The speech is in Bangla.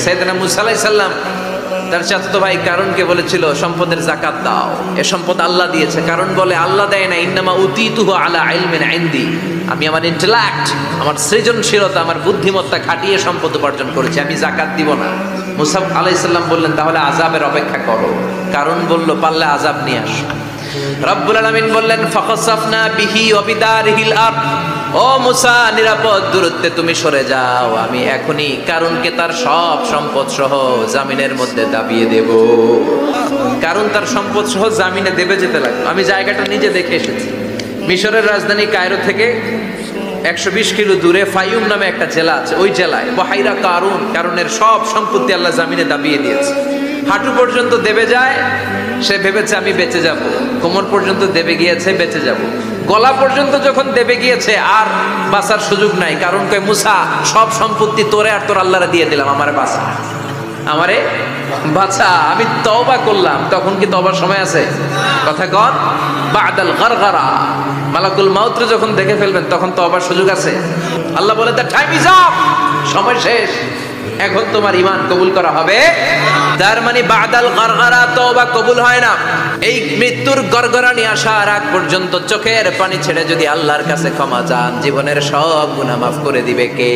সাইয়েদনা মুসা আলাইহিস সালাম তার চাচাতো ভাই কারণকে বলেছিল সম্পদের যাকাত দাও, এ সম্পদ আল্লাহ দিয়েছে। কারণ বলে আল্লাহ দেয় না, ইন্নামা উতীতুহু আলা ইলমিন ইনদি, আমি আমার ইন্টেলেক্ট, আমার সৃজনশীলতা, আমার বুদ্ধিমত্তা খাটিয়ে সম্পদ উপার্জন করেছি, আমি যাকাত দিব না। মুসা আলাইহিস সালাম বললেন তাহলে আযাবের অপেক্ষা করো। কারণ বলল পারলে আযাব নিয়ে আসো। রব্বুল আলামিন বললেন ফাখাসাফনা বিহি ওয়া বিদারিহিল আরদ, ও মুসা নিরাপদ দূরত্বে তুমি সরে যাও, আমি এখনই কারণকে তার সব সম্পদ সহ জামিনের মধ্যে দাবিয়ে দেব। কারণ তার সম্পদ সহ জামিনে দেবে যেতে লাগলো। আমি জায়গাটা নিজে দেখে এসেছি। মিশরের রাজধানী কায়রো থেকে 120 কিলো দূরে ফাইয়ুম নামে একটা জেলা আছে, ওই জেলায় বহাইরা কারণের সব সম্পত্তি আল্লাহ জামিনে দাবিয়ে দিয়েছে। হাঁটু পর্যন্ত দেবে যায়, সে ভেবেছে আমি বেঁচে যাব, কোমর পর্যন্ত দেবে গিয়েছে বেঁচে যাব, গলা পর্যন্ত যখন দেবে গিয়েছে আর বাঁচার সুযোগ নাই। কারণ কয় মুসা সব সম্পত্তি তোরে আর তোর আল্লাহরে দিয়ে দিলাম, আমারে বাঁচা, আমারে বাঁচা, আমি তওবা করলাম। তখন কি তওবার সময় আছে? কথা কন, বাদাল গারগারা, মালাকুল মাউত যখন দেখে ফেলবেন তখন তওবার সুযোগ আছে? আল্লাহ বলে দ্য টাইম ইজ আপ, সময় শেষ, এখন তোমার ঈমান কবুল করা হবে। তার মানে বাদাল গারগারা তওবা কবুল হয় না। এই মৃত্যুর গড়গড়ানি আসার আগ পর্যন্ত চোখের পানি ছেড়ে যদি আল্লাহর কাছে ক্ষমা চান, জীবনের সব গুনাহ মাফ করে দিবে কে?